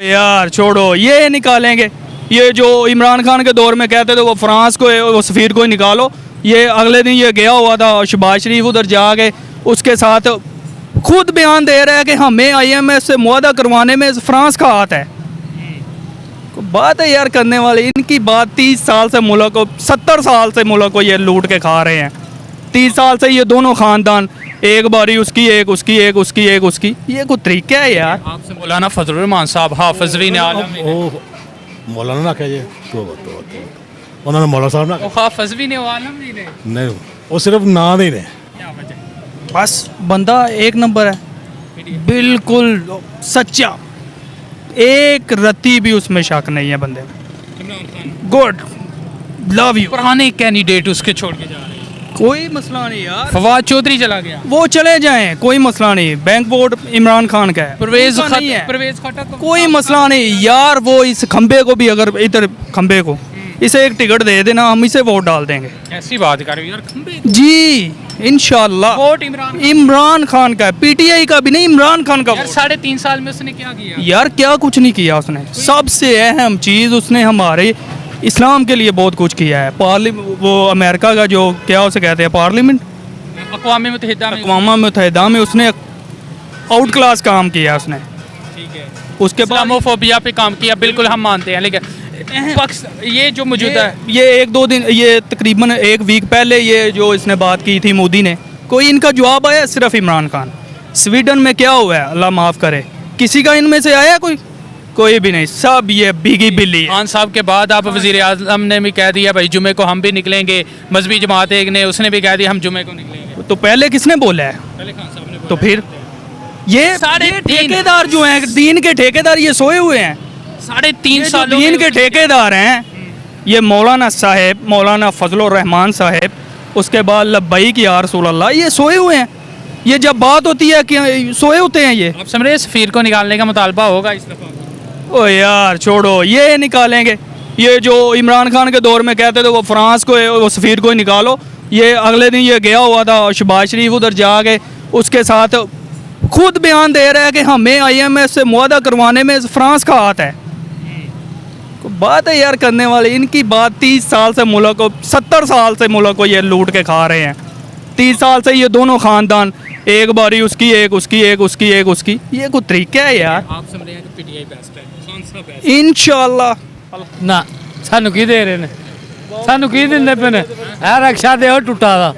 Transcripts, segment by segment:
यार छोड़ो, ये निकालेंगे। ये जो इमरान खान के दौर में कहते थे वो फ्रांस को, वो सफ़ीर को ही निकालो। ये अगले दिन ये गया हुआ था शहबाज शरीफ, उधर जाके उसके साथ खुद बयान दे रहा है कि हमें IMF से मुआहदा करवाने में फ्रांस का हाथ है। बात है यार करने वाले, इनकी बात 30 साल से मुल्क को, 70 साल से मुल्क को ये लूट के खा रहे हैं। 30 साल से ये दोनों ख़ानदान, एक बारी उसकी एक उसकी एक उसकी एक उसकी, ये कोई तरीका है यार। आपसे मौलाना फजलुर रहमान साहब हाफिज़-ए आलम मौलाना ना कहिए तो उन्होंने मौलाना साहब ना हाफिज़ आलम नहीं, वो सिर्फ ना ही ने। बस बंदा एक नंबर है, बिल्कुल सच्चा, एक रत्ती भी उसमें शक नहीं है बंदे में। Good, love you. पुराने कैंडिडेट उसके छोड़ के जा रहे हैं, कोई मसला नहीं यार। फवाद चौधरी चला गया, वो चले जाएं, कोई मसला नहीं। बैंक बोर्ड इमरान खान का है, परवेज उनका नहीं है, परवेज खट्टर कोई मसला नहीं यार। वो इस खंबे को भी, अगर इधर खंबे को इसे एक टिकट दे देना, हम इसे वोट डाल देंगे। ऐसी बात कर रही यार, खंबे जी इंशाल्लाह। वोट इमरान खान का है, PTI का भी नहीं, इमरान खान का यार। वोट। 3.5 साल में उसने क्या किया यार क्या कुछ नहीं किया उसने। सबसे अहम चीज़, उसने हमारे इस्लाम के लिए बहुत कुछ किया है। वो अमेरिका का जो क्या उसे कहते हैं, पार्लियामेंट, अक़वाम मुत्तहिदा में उसने आउट क्लास काम किया उसने। ठीक है, उसके बाद इस्लामोफोबिया पे काम किया, बिल्कुल हम मानते हैं। लेकिन पक्ष ये जो मौजूदा है, ये 1-2 दिन, ये तकरीबन 1 वीक पहले ये जो इसने बात की थी मोदी ने, कोई इनका जवाब आया? सिर्फ इमरान खान। स्वीडन में क्या हुआ है, अल्लाह माफ़ करे, किसी का इनमें से आया कोई भी नहीं, सब ये भीगी बिल्ली है। खान साहब के बाद आप वज़ीर आज़म ने भी कह दिया भाई जुमे को हम भी निकलेंगे। मजहबी जमात एक ने, उसने भी कह दिया हम जुमे को निकलेंगे। तो पहले किसने बोला है? पहले खान साहब ने बोला। तो फिर ये साढ़े ठेकेदार जो हैं, दीन के ठेकेदार, ये सोए हुए हैं। 3.5 साल दीन के ठेकेदार हैं ये मौलाना साहेब, मौलाना फजलुर रहमान साहेब, उसके बाद लब्बैक या रसूल अल्लाह, ये सोए हुए हैं। ये जब बात होती है कि सोए होते हैं ये। आप समझ रहे हैं सफ़ीर को निकालने का मुतालबा होगा इस दफ़ा? ओ यार छोड़ो, ये निकालेंगे। ये जो इमरान खान के दौर में कहते थे वो फ्रांस को, वो सफ़ीर को ही निकालो। ये अगले दिन ये गया हुआ था शहबाज शरीफ, उधर जाके उसके साथ खुद बयान दे रहा है कि हमें IMF से मुआहदा करवाने में फ्रांस का हाथ है। बात है यार करने वाले, इनकी बात 30 साल से मुल्क को, 70 साल से मुल्क को ये लूट के खा रहे हैं। 30 साल से ये दोनों ख़ानदान, एक बारी उसकी एक उसकी एक उसकी एक उसकी, ये कोई तरीका है यार। आप समझ रहे हैं कि PTI बेस्ट है, कौन सा बेस्ट? इंशाल्लाह ना सानू की दे रहे ने, सानू की दिंदे पे ने। ए रक्षा दे टुटा दा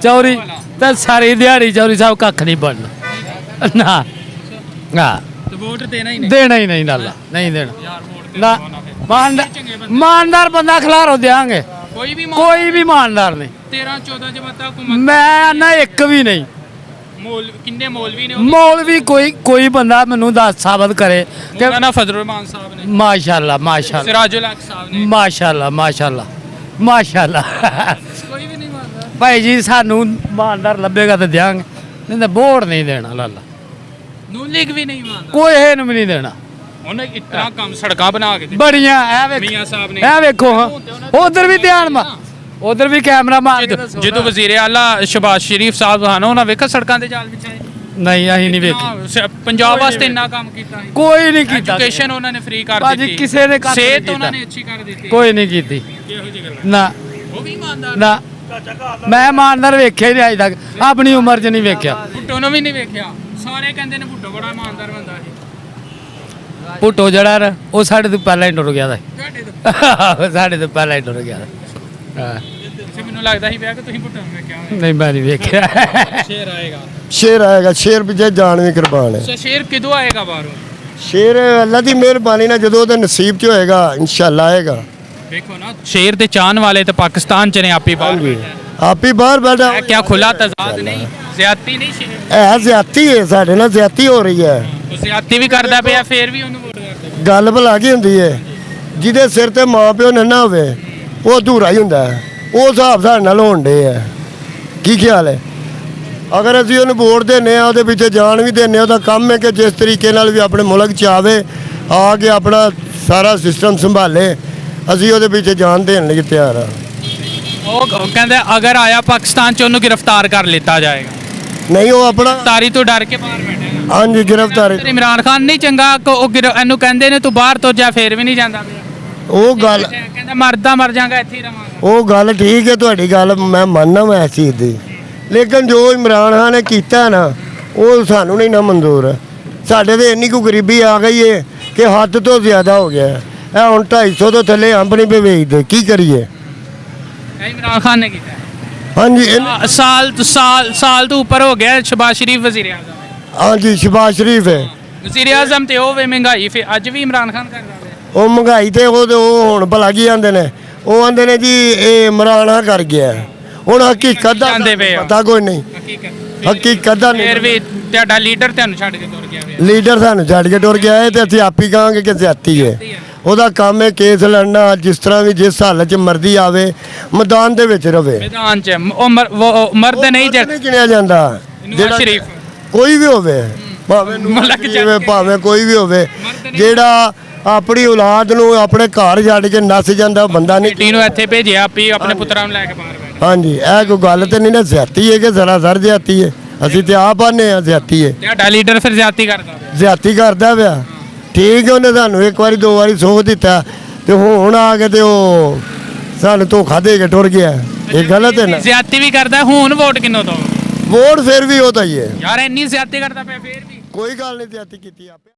चौरी ते सारी दिहाड़ी चौरी साहब कख नहीं बनना ना। हां तो वोट देना ही नहीं, देना ही नहीं, नाला नहीं देना यार। वोट ना, ईमानदार बंदा खिलारो देंगे, कोई भी ईमानदार नहीं। 13-14 जमात हुकूमत मैं ना एक भी नहीं। किन्ने मौलवी ने? मौलवी कोई बंदा मैनू दस साबित करे कि मौलाना फजलुर रहमान साहब ने, माशाल्लाह माशाल्लाह, सिराजुल हक साहब ने, माशाल्लाह माशाल्लाह माशाल्लाह। कोई भी नहीं मानता भाई जी, सानू ईमानदार लभेगा तो देंगे, नहीं तो वोट नहीं देना। लाला नून लीग भी नहीं मानता, कोई है नहीं नहीं देना। उन्हें इतना काम सड़कां बना के बड़ियां मियां साहब ने, ए वेखो हाँ, उधर भी ध्यान मा, उधर भी कैमरा मार के दसो। ਜਦੋਂ ਵਜ਼ੀਰ ਆਲਾ ਸ਼ਹਬਾਜ਼ ਸ਼ਰੀਫ ਸਾਹਿਬ ਹਨ, ਉਹਨਾਂ ਵੇਖਿਆ ਸੜਕਾਂ ਤੇ ਜਾਲ ਵਿਛਾਏ? ਨਹੀਂ ਅਸੀਂ ਨਹੀਂ ਵੇਖੀ, ਪੰਜਾਬ ਵਾਸਤੇ ਇੰਨਾ ਕੰਮ ਕੀਤਾ ਸੀ। ਕੋਈ ਨਹੀਂ ਕੀਤਾ। ਐਜੂਕੇਸ਼ਨ ਉਹਨਾਂ ਨੇ ਫ੍ਰੀ ਕਰ ਭਾਜੀ ਦਿੱਤੀ, ਕਿਸੇ ਨੇ ਕੱਖ ਨਹੀਂ ਸਿਹਤ ਕੀਤਾ। ਉਹਨਾਂ ਨੇ ਅੱਛੀ ਕਰ ਦਿੱਤੀ। ਕੋਈ ਨਹੀਂ ਕੀਤੀ ਇਹੋ ਜਿਹੀ ਗੱਲ ਨਾ ਉਹ ਵੀ ਇਮਾਨਦਾਰ ਨਾ। ਮੈਂ ਇਮਾਨਦਾਰ ਵੇਖਿਆ ਹੀ ਨਹੀਂ ਅਜੇ ਤੱਕ, ਆਪਣੀ ਉਮਰ 'ਚ ਨਹੀਂ ਵੇਖਿਆ। ਭੁੱਟੋ ਨੂੰ ਵੀ ਨਹੀਂ ਵੇਖਿਆ। ਸਾਰੇ ਕਹਿੰਦੇ ਨੇ ਭੁੱਟੋ ਬੜਾ ਇਮਾਨਦਾਰ ਬੰਦਾ ਸੀ। ਭੁੱਟੋ ਜਿਹੜਾ ਉਹ ਸਾਡੇ ਤੋਂ ਪਹਿਲਾਂ ਹੀ ਟੁਰ ਗਿਆ ਦਾ, ਤੁਹਾਡੇ ਤੋਂ ਸਾਡੇ ਤੋਂ ਪਹਿਲਾਂ ਹੀ ਟੁਰ ਗਿਆ ਦਾ। ਹਾਂ ਮੈਨੂੰ ਲੱਗਦਾ ਸੀ ਪਿਆ ਕਿ ਤੁਸੀਂ ਭੁੱਟੋ ਨੂੰ ਵੇਖਿਆ ਹੋਣਾ। ਨਹੀਂ ਮੈਂ ਨਹੀਂ ਵੇਖਿਆ। ਸ਼ੇਰ ਆਏਗਾ, शेर आएगा, शेर पिछे जान भी कुर्बान है। ਸੋ ਸ਼ੇਰ ਕਿਦੋਂ ਆਏਗਾ ਬਾਹਰੋਂ? शेर अल्लाह की मेहरबानी ना जो नसीब च होएगा इंशाल्लाह आएगा। ਦੇਖੋ ਨਾ, ਸ਼ੇਰ ਦੇ ਚਾਹਨ ਵਾਲੇ ਤਾਂ ਪਾਕਿਸਤਾਨ ਚ ਨੇ, ਆਪੀ ਬਾਹਰ ਬੈਠੇ आप ही बाहर बैठा ਹੈ। क्या खुला तजाद नहीं, ज्यादती नहीं शेर? है ज्यादती है, साढ़े ना ज्यादती हो रही है। ਉਹ ਜ਼ਿਆਦਤੀ ਵੀ ਕਰਦਾ ਪਿਆ, ਫੇਰ ਵੀ ਉਹਨੂੰ ਵੋਟ ਕਰਦੇ। गल भला की होंदी है, ਜਿਹਦੇ ਸਿਰ ਤੇ ਮਾਂ ਪਿਓ ਨਾ ਨਾ ਹੋਵੇ ਉਹ ਅਧੂਰਾ ਹੀ ਹੁੰਦਾ ਹੈ। ਉਹ ਹਿਸਾਬ ਸਾਡੇ ਨਾਲ ਹੋਣ ਡੇ ਹੈ। ਕੀ ਖਿਆਲ ਹੈ? ਅਗਰ ਅਸੀਂ ਉਹਨੂੰ ਵੋਟ ਦਿੰਦੇ ਆ, ਉਹਦੇ ਪਿੱਛੇ ਜਾਨ ਵੀ ਦਿੰਦੇ ਆ, ਉਹਦਾ ਕੰਮ ਹੈ ਕਿ ਜਿਸ ਤਰੀਕੇ ਨਾਲ ਵੀ ਆਪਣੇ ਮੁਲਕ 'ਚ ਆਵੇ, ਆ ਕੇ ਆਪਣਾ ਸਾਰਾ ਸਿਸਟਮ ਸੰਭਾਲੇ, ਅਸੀਂ ਉਹਦੇ ਪਿੱਛੇ ਜਾਨ ਦੇਣ ਲਈ ਤਿਆਰ ਆ। ਉਹ ਕਹਿੰਦੇ ਅਗਰ ਆਇਆ ਪਾਕਿਸਤਾਨ ਚ ਉਹਨੂੰ गिरफ्तार कर लेता जाएगा। ਨਹੀਂ ਉਹ ਆਪਣਾ तारी तो डर के बाहर बैठे हैं। ਹਾਂਜੀ ਗ੍ਰਿਫਤਾਰੀ ਫਿਰ ਇਮਰਾਨ ਖਾਨ ਨਹੀਂ ਚੰਗਾ ਇਹਨੂੰ ਕਹਿੰਦੇ ਨੇ ਤੂੰ ਬਾਹਰ ਤੋਂ ਜਾ ਫੇਰ ਵੀ ਨਹੀਂ ਜਾਂਦਾ ਪਿਆ ਉਹ ਗੱਲ ਕਹਿੰਦਾ ਮਰਦਾ ਮਰ ਜਾਗਾ ਇੱਥੇ ਹੀ ਰਵਾਂਗਾ ਉਹ ਗੱਲ ਠੀਕ ਹੈ ਤੁਹਾਡੀ ਗੱਲ ਮੈਂ ਮੰਨਦਾ ਮੈਂ ਇਸ ਚੀਜ਼ ਦੀ ਲੇਕਿਨ ਜੋ ਇਮਰਾਨ ਖਾਨ ਨੇ ਕੀਤਾ ਨਾ ਉਹ ਸਾਨੂੰ ਨਹੀਂ ਨਾ ਮਨਜ਼ੂਰ ਸਾਡੇ ਤੇ ਇੰਨੀ ਕੁ ਗਰੀਬੀ ਆ ਗਈ ਹੈ ਕਿ ਹੱਦ ਤੋਂ ਜ਼ਿਆਦਾ ਹੋ ਗਿਆ ਇਹ ਹੁਣ 250 ਤੋਂ ਥੱਲੇ ਅੰਬ ਨਹੀਂ ਪਏ ਵੇਚਦੇ ਕੀ ਕਰੀਏ ਇਹ ਇਮਰਾਨ ਖਾਨ ਨੇ ਕੀਤਾ ਹਾਂਜੀ ਸਾਲ ਤੋਂ ਉੱਪਰ ਹੋ ਗਿਆ ਸ਼ਬਾਜ਼ ਸ਼ਰੀਫ ਵਜ਼ੀਰ ਆਜ਼ਮ ਹਾਂਜੀ ਸ਼ਬਾਜ਼ ਸ਼ਰੀਫ ਹੈ ਵਜ਼ੀਰ ਆਜ਼ਮ ਤੇ ਉਹ ਵੇ ਮਹਿੰਗਾਈ ਫਿਰ ਅੱਜ ਵੀ ਇਮਰਾਨ ਖਾਨ ਕਰ ਰਿਹਾ ਹੈ ਉਹ ਮਹਿੰਗਾਈ ਤੇ ਉਹ ਹੁਣ ਭਲਾ ਕੀ ਆਂਦੇ ਨੇ ਉਹ ਆਂਦੇ ਨੇ ਜੀ ਇਹ ਇਮਰਾਨ ਕਰ ਗਿਆ ਹੁਣ ਹਕੀਕਤ ਦਾ ਜਾਂਦੇ ਪਏ ਆ। ਪਤਾ ਕੋਈ ਨਹੀਂ ਹਕੀਕਤ ਦਾ ਫਿਰ ਨਹੀਂ ਵੀ ਤੁਹਾਡਾ ਲੀਡਰ ਤੁਹਾਨੂੰ ਛੱਡ ਕੇ ਤੁਰ ਗਿਆ ਵੇ ਲੀਡਰ ਸਾਨੂੰ ਛੱਡ ਕੇ ਟੁਰ ਗਿਆ ਹੈ ਤੇ ਅਸੀਂ ਆਪੀ ਕਹਾਂਗੇ ਕਿ ਜ਼ਿਆਦਤੀ ਹੈ ਉਹਦਾ ਕੰਮ ਹੈ ਕੇਸ ਲੜਨਾ ਜਿਸ ਤਰ੍ਹਾਂ ਵੀ ਜਿਸ ਹਾਲਤ 'ਚ ਮਰਜ਼ੀ ਆਵੇ ਮੈਦਾਨ ਦੇ ਵਿੱਚ ਰਵੇ ਮੈਦਾਨ 'ਚ ਉਹ ਮਰਦ ਨਹੀਂ ਉਹ ਨਹੀਂ ਗਿਣਿਆ ਜਾਂਦਾ ਨਵਾਜ਼ ਸ਼ਰੀਫ ਕੋਈ ਵੀ ਹੋਵੇ ਭਾਵੇਂ ਮਲਕ ਨੂਰ ਹੋਵੇ ਭਾਵੇਂ ਕੋਈ ਵੀ ਹੋਵੇ ਜਿਹੜਾ ਆਪਣੀ ਔਲਾਦ ਨੂੰ ਆਪਣੇ ਘਰ ਛੱਡ ਕੇ ਨੱਸ ਜਾਂਦਾ ਉਹ ਬੰਦਾ ਨਹੀਂ ਬੇਟੀ ਨੂੰ ਇੱਥੇ ਭੇਜਿਆ ਆਪੀ ਆਪਣੇ ਪੁੱਤਰਾਂ ਨੂੰ ਲੈ ਕੇ ਬਾਹਰ ਬੈਠ ਹਾਂਜੀ ਇਹ ਕੋਈ ਗੱਲ ਤੇ ਨਹੀਂ ਨਾ ਜ਼ਿਆਦਤੀ ਹੈ ਕਿ ਸਰਾਸਰ ਜ਼ਿਆਦਤੀ ਹੈ ਅਸੀਂ ਤੇ ਆਪ ਆਨੇ ਆ ਜ਼ਿਆਦਤੀ ਹੈ ਤੁਹਾਡਾ ਲੀਡਰ ਫਿਰ ਜ਼ਿਆਦਤੀ ਕਰਦਾ ਵੇ ਜ਼ਿਆਦਤੀ ਕਰਦਾ ਪਿਆ ਠੀਕ ਹੈ ਉਹਨੇ ਸਾਨੂੰ ਇੱਕ ਵਾਰੀ ਦੋ ਵਾਰੀ ਸੋਚ ਦਿੱਤਾ ਤੇ ਹੁਣ ਆ ਕੇ ਤੇ ਉਹ ਸਾਨੂੰ ਧੋਖਾ ਦੇ ਕੇ ਟੁਰ ਗਿਆ ਇਹ ਗਲਤ ਹੈ ਨਾ ਜ਼ਿਆਦਤੀ ਵੀ ਕਰਦਾ ਹੁਣ ਵੋਟ ਕਿੰਨੋਂ ਦੋ ਵੋਟ ਫਿਰ ਵੀ ਉਹ ਤਾਂ ਹੀ ਹੈ ਯਾਰ ਇੰਨੀ ਜ਼ਿਆਦਤੀ ਕਰਦਾ ਪਿਆ ਫੇਰ ਵੀ ਕੋਈ ਗੱਲ ਨਹੀਂ ਜ਼ਿਆਦਤੀ ਕੀਤੀ ਆਪੇ